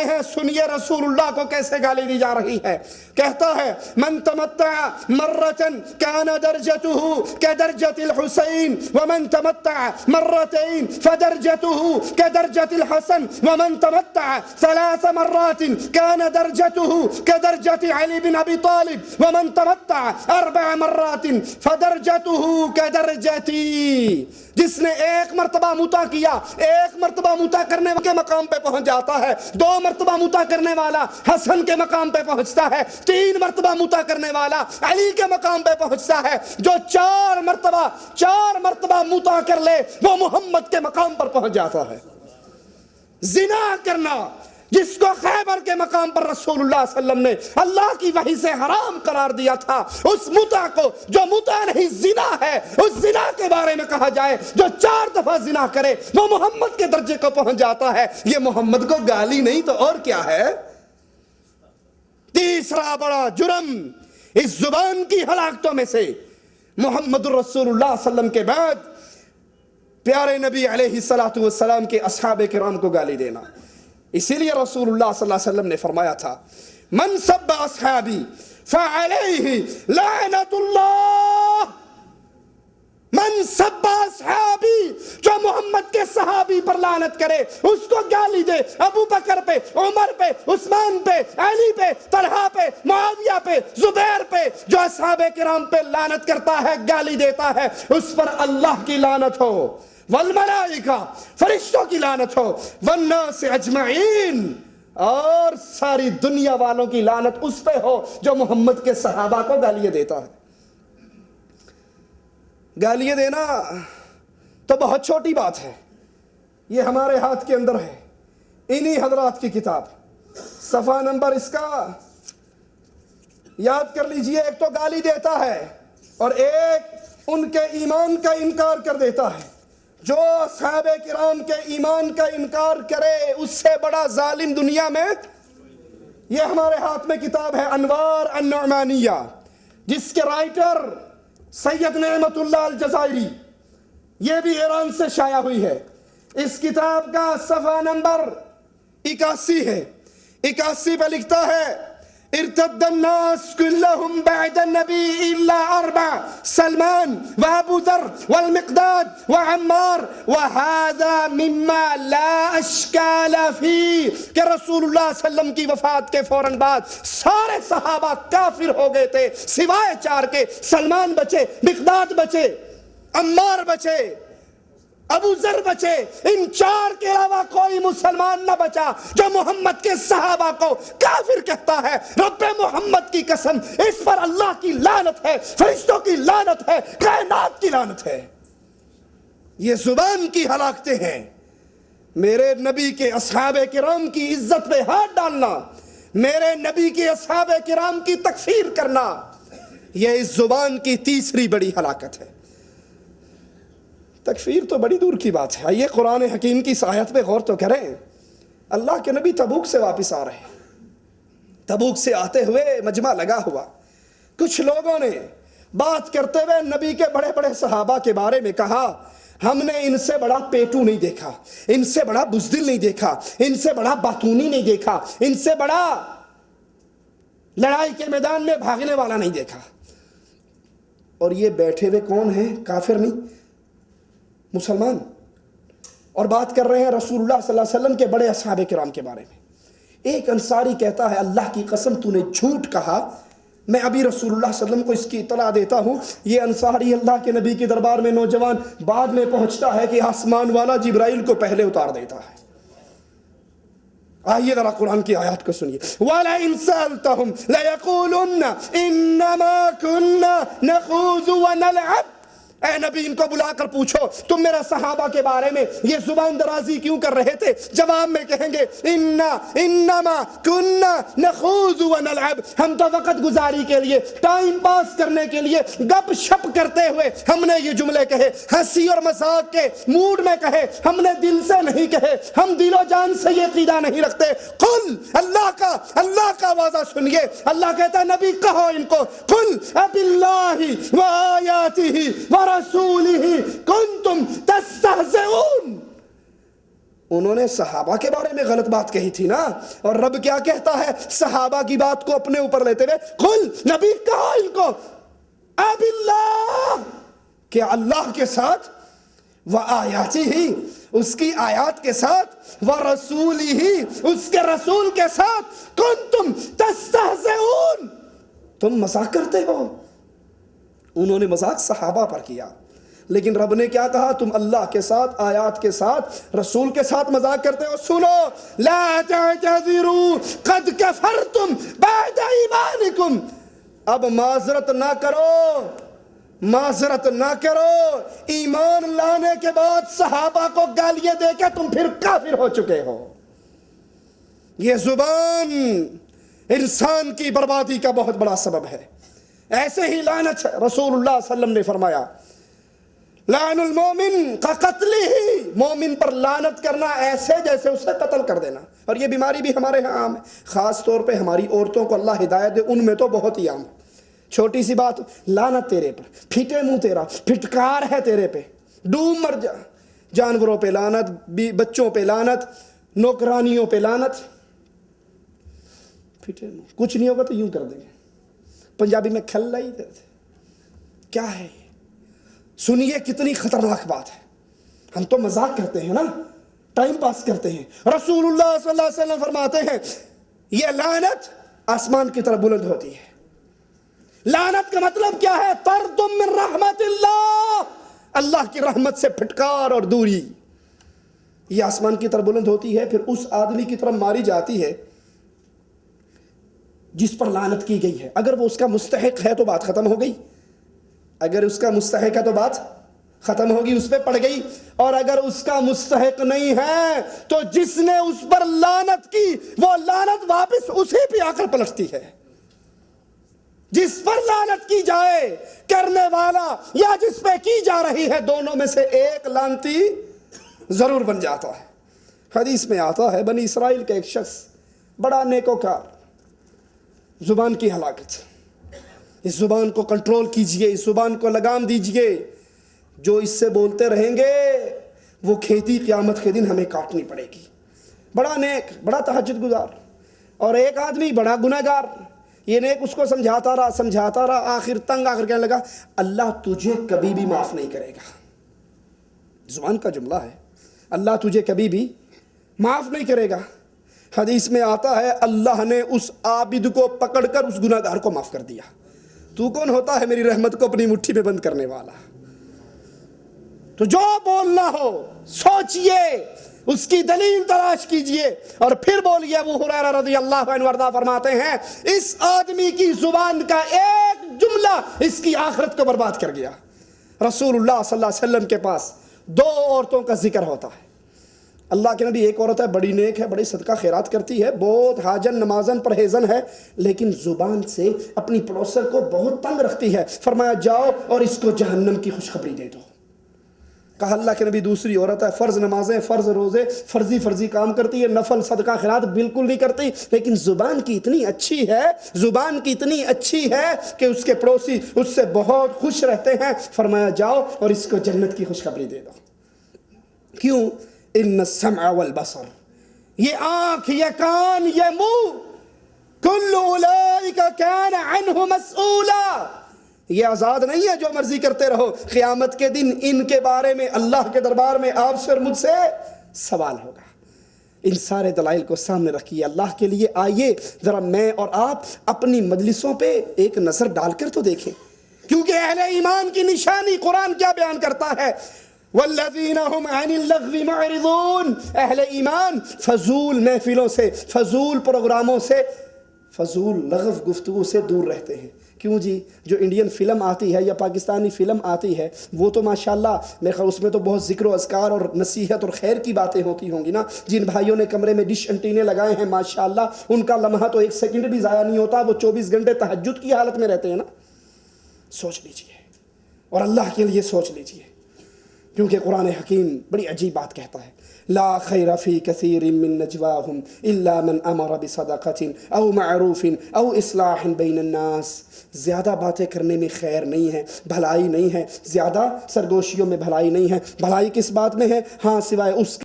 آئے ہیں, سنیے رسول اللہ کو کیسے گالی دی جا رہی ہے. کہتا ہے من تمتع مرتن کان درجته کدرجة الحسین ومن تمتع مرتين فدرجته كدرجة الحسن ومن تمتع 3 مرات كان درجته كدرجة علي بن ابی طالب ومن تمتع 4 مرات فدرجته كدرجتي. جس نے 1 مرتبہ متع کیا, 1 مرتبہ متع کرنے کے مقام پہ پہنچ جاتا ہے, 2 مرتبہ متع کرنے والا حسن کے مقام پہ پہنچتا ہے, 3 مرتبہ متع کرنے والا علی کے مقام پہ پہنچتا ہے, جو 4 مرتبہ متع کر لے وہ محمد کے مقام پر پہنچ جاتا ہے. زنا کرنا جس کو خیبر کے مقام پر رسول اللہ صلی اللہ علیہ وسلم نے اللہ کی وحی سے حرام قرار دیا تھا, اس متع کو جو متع نہیں زنا ہے, اس زنا کے بارے میں کہا جائے جو 4 دفعہ زنا کرے وہ محمد کے درجے کو پہنچ جاتا ہے. یہ محمد کو گالی نہیں تو اور کیا ہے. تیسرا بڑا جرم اس زبان کی ہلاکتوں میں سے محمد رسول اللہ صلی اللہ علیہ وسلم کے بعد پیارے نبی علیہ السلام کے اصحاب کرام کو گالی دینا. اسی لیے رسول اللہ صلی اللہ علیہ وسلم نے فرمایا تھا من سب اصحابی فعلیہ لعنت اللہ. من سب اصحابی, جو محمد کے صحابی پر لعنت کرے اس کو گالی دے, ابو بکر پہ, عمر پہ, عثمان پہ, علی پہ, طلحہ پہ, معاویہ پہ, زبیر پہ, جو اصحاب کرام پہ لعنت کرتا ہے, گالی دیتا ہے, اس پر اللہ کی لعنت ہو, والملائکہ, فرشتوں کی لعنت ہو, والناس اجمعین, اور ساری دنیا والوں کی لعنت اس پہ ہو جو محمد کے صحابہ کو گالیاں دیتا ہے. گالیاں دینا تو بہت چھوٹی بات ہے, یہ ہمارے ہاتھ کے اندر ہے. انہی حضرات کی کتاب صفحہ نمبر اس کا یاد کر لیجئے. ایک تو گالی دیتا ہے اور ایک ان کے ایمان کا انکار کر دیتا ہے. جو اصحاب کرام کے ایمان کا انکار کرے اس سے بڑا ظالم دنیا میں. یہ ہمارے ہاتھ میں کتاب ہے انوار النعمانیہ, جس کے رائٹر سید نعمت اللہ الجزائری, یہ بھی ایران سے شائع ہوئی ہے. اس کتاب کا صفحہ نمبر 81 ہے. 81 پہ لکھتا ہے ارتد الناس كلهم بعد النبي إلا 4 سلمان وابو ذر والمقداد وعمار وهذا مما لا اشكال فيه. کہ رسول اللہ صلی اللہ علیہ وسلم کی وفات کے فوراً بعد سارے صحابہ کافر ہو گئے تھے سوائے 4 کے. سلمان بچے, مقداد بچے, عمار بچے, ابو ذر بچے. ان 4 کے علاوہ کوئی مسلمان نہ بچا جو محمد کے صحابہ کو کافر کہتا ہے. رب محمد کی قسم, اس پر اللہ کی لعنت ہے, فرشتوں کی لعنت ہے, کائنات کی لعنت ہے. یہ زبان کی ہلاکتیں ہیں. میرے نبی کے اصحاب کرام کی عزت پہ ہاتھ ڈالنا, میرے نبی کے اصحاب کرام کی تکفیر کرنا, یہ اس زبان کی تیسری بڑی ہلاکت ہے. تکفیر تو بڑی دور کی بات ہے. آئیے قرآن حکیم کی اس آیت پہ غور تو کریں. اللہ کے نبی تبوک سے واپس آ رہے ہیں. تبوک سے آتے ہوئے مجمع لگا ہوا, کچھ لوگوں نے بات کرتے ہوئے نبی کے بڑے بڑے صحابہ کے بارے میں کہا ہم نے ان سے بڑا پیٹو نہیں دیکھا, ان سے بڑا بزدل نہیں دیکھا, ان سے بڑا باتونی نہیں دیکھا, ان سے بڑا لڑائی کے میدان میں بھاگنے والا نہیں دیکھا. اور یہ بیٹھے ہوئے کون ہیں؟ کافر نہیں, مسلمان, اور بات کر رہے ہیں رسول اللہ صلی اللہ علیہ وسلم کے بڑے اصحاب کرام کے بارے میں. ایک انصاری کہتا ہے اللہ کی قسم تو نے جھوٹ کہا, میں ابھی رسول اللہ صلی اللہ علیہ وسلم کو اس کی اطلاع دیتا ہوں. یہ انصاری اللہ کے نبی کے دربار میں نوجوان بعد میں پہنچتا ہے کہ آسمان والا جبرائیل کو پہلے اتار دیتا ہے. آئیے ذرا قرآن کی آیات کو سنیے. وَلَئِن سَأَلْتَهُمْ لَيَقُولُنَّ إِنَّمَا كُنَّا نَخُوضُ وَنَلْعَبُ. اے نبی ان کو بلا کر پوچھو تم میرا صحابہ کے بارے میں یہ زبان درازی کیوں کر رہے تھے؟ جواب میں کہیں گے انما کننا نخوض ونلعب, ہم تو وقت گزاری کے لیے, ٹائم پاس کرنے کے لیے, گپ شپ کرتے ہوئے ہم نے یہ جملے کہے, ہنسی اور مذاق کے موڈ میں کہے, ہم نے دل سے نہیں کہے, ہم دل و جان سے یہ عقیدہ نہیں رکھتے. قل, اللہ کا واضح سنیے. اللہ کہتا ہے نبی کہو ان کو قل اباللہ وآیاتہ رسولہ کنتم تستہزئون. انہوں نے صحابہ کے بارے میں غلط بات کہی تھی نا، اور رب کیا کہتا ہے صحابہ کی بات کو اپنے اوپر لیتے ہوئے، قل نبی کہا ان کو اب اللہ، کہ اللہ کے ساتھ وآیاتہ، اس کی آیات کے ساتھ، ورسولہ، اس کے رسول کے ساتھ، کنتم تستہزئون، تم مذاق کرتے ہو۔ انہوں نے مذاق صحابہ پر کیا، لیکن رب نے کیا کہا؟ تم اللہ کے ساتھ، آیات کے ساتھ، رسول کے ساتھ مذاق کرتے ہو۔ سنو، لا تعتذروا قد کفرتم بعد ایمانکم، اب معذرت نہ کرو، معذرت نہ کرو، ایمان لانے کے بعد صحابہ کو گالیاں دے کے تم پھر کافر ہو چکے ہو۔ یہ زبان انسان کی بربادی کا بہت بڑا سبب ہے۔ ایسے ہی لعنت ہے، رسول اللہ صلی اللہ علیہ وسلم نے فرمایا لعن المومن کا قتل ہی، مومن پر لعنت کرنا ایسے جیسے اسے قتل کر دینا۔ اور یہ بیماری بھی ہمارے ہاں عام ہے، خاص طور پہ ہماری عورتوں کو اللہ ہدایت دے، ان میں تو بہت ہی عام ہے۔ چھوٹی سی بات، لعنت تیرے پر، پھٹے منہ تیرا، پھٹکار ہے تیرے پہ، ڈوب مر جا۔ جانوروں پہ لعنت، بچوں پہ لعنت، نوکرانیوں پہ لعنت، پھٹے منہ، کچھ نہیں ہوگا تو یوں کر دیں گے، پنجابی میں کھلا ہی دیتے۔ کیا ہے یہ؟ سنیے کتنی خطرناک بات ہے۔ ہم تو مذاق کرتے ہیں نا، ٹائم پاس کرتے ہیں۔ رسول اللہ صلی اللہ علیہ وسلم فرماتے ہیں یہ لعنت آسمان کی طرف بلند ہوتی ہے۔ لعنت کا مطلب کیا ہے؟ طرد من رحمت اللہ، اللہ کی رحمت سے پھٹکار اور دوری۔ یہ آسمان کی طرف بلند ہوتی ہے، پھر اس آدمی کی طرف ماری جاتی ہے جس پر لعنت کی گئی ہے۔ اگر وہ اس کا مستحق ہے تو بات ختم ہو گئی، اگر اس کا مستحق ہے تو بات ختم ہوگی، اس پہ پڑ گئی۔ اور اگر اس کا مستحق نہیں ہے تو جس نے اس پر لعنت کی وہ لعنت واپس اسی پہ آ کر پلٹتی ہے۔ جس پر لعنت کی جائے، کرنے والا یا جس پہ کی جا رہی ہے، دونوں میں سے ایک لعنتی ضرور بن جاتا ہے۔ حدیث میں آتا ہے بنی اسرائیل کا ایک شخص بڑا نیکوکار، زبان کی ہلاکت، اس زبان کو کنٹرول کیجئے، اس زبان کو لگام دیجئے، جو اس سے بولتے رہیں گے وہ کھیتی قیامت کے دن ہمیں کاٹنی پڑے گی۔ بڑا نیک، بڑا تہجد گزار، اور ایک آدمی بڑا گنہگار۔ یہ نیک اس کو سمجھاتا رہا، آخر تنگ آ کر کہنے لگا اللہ تجھے کبھی بھی معاف نہیں کرے گا۔ زبان کا جملہ ہے، اللہ تجھے کبھی بھی معاف نہیں کرے گا۔ حدیث میں آتا ہے اللہ نے اس عابد کو پکڑ کر اس گنہگار کو معاف کر دیا۔ تو کون ہوتا ہے میری رحمت کو اپنی مٹھی میں بند کرنے والا؟ تو جو بولنا ہو سوچئے، اس کی دلیل تلاش کیجئے اور پھر بولیے۔ ابو ہریرہ رضی اللہ عنہ وارضہ فرماتے ہیں اس آدمی کی زبان کا ایک جملہ اس کی آخرت کو برباد کر گیا۔ رسول اللہ صلی اللہ علیہ وسلم کے پاس دو عورتوں کا ذکر ہوتا ہے۔ اللہ کے نبی، ایک عورت ہے بڑی نیک ہے، بڑی صدقہ خیرات کرتی ہے، بہت حاجن نمازن پرہیزن ہے، لیکن زبان سے اپنی پڑوسر کو بہت تنگ رکھتی ہے۔ فرمایا جاؤ اور اس کو جہنم کی خوشخبری دے دو۔ کہا اللہ کے نبی دوسری عورت ہے، فرض نمازیں، فرض روزے، فرضی کام کرتی ہے، نفل صدقہ خیرات بالکل نہیں کرتی، لیکن زبان کی اتنی اچھی ہے، زبان کی اتنی اچھی ہے کہ اس کے پڑوسی اس سے بہت خوش رہتے ہیں۔ فرمایا جاؤ اور اس کو جنت کی خوشخبری دے دو۔ کیوں؟ ان السمع والبصر، یہ آنکھ، یہ کان، یہ منہ، کل اولئک کان عنہ مسئولا، یہ آزاد نہیں ہے جو مرضی کرتے رہو۔ قیامت کے دن ان کے بارے میں اللہ کے دربار میں آپ سے اور مجھ سے سوال ہوگا۔ ان سارے دلائل کو سامنے رکھیے، اللہ کے لیے آئیے ذرا میں اور آپ اپنی مجلسوں پہ ایک نظر ڈال کر تو دیکھیں، کیونکہ اہل ایمان کی نشانی قرآن کیا بیان کرتا ہے؟ والذین هم عن اللغو معرضون، اہل ایمان فضول محفلوں سے، فضول پروگراموں سے، فضول لغو گفتگو سے دور رہتے ہیں۔ کیوں جی؟ جو انڈین فلم آتی ہے یا پاکستانی فلم آتی ہے وہ تو ماشاءاللہ میرے خیال اس میں تو بہت ذکر و اذکار اور نصیحت اور خیر کی باتیں ہوتی ہوں گی نا۔ جن بھائیوں نے کمرے میں ڈش انٹینے لگائے ہیں ماشاءاللہ ان کا لمحہ تو ایک سیکنڈ بھی ضائع نہیں ہوتا، وہ 24 گھنٹے تہجد کی حالت میں رہتے ہیں نا۔ سوچ لیجئے اور اللہ کے لیے سوچ لیجئے، کیونکہ قرآن حکیم بڑی عجیب بات کہتا ہے، لا خیر فی کثیر من نجواہم الا من امر بصدقۃ او معروف او اصلاح بین الناس۔ زیادہ باتیں کرنے میں خیر نہیں ہے، بھلائی نہیں ہے، زیادہ سرگوشیوں میں بھلائی نہیں ہے۔ بھلائی کس بات میں ہے؟ ہاں سوائے اس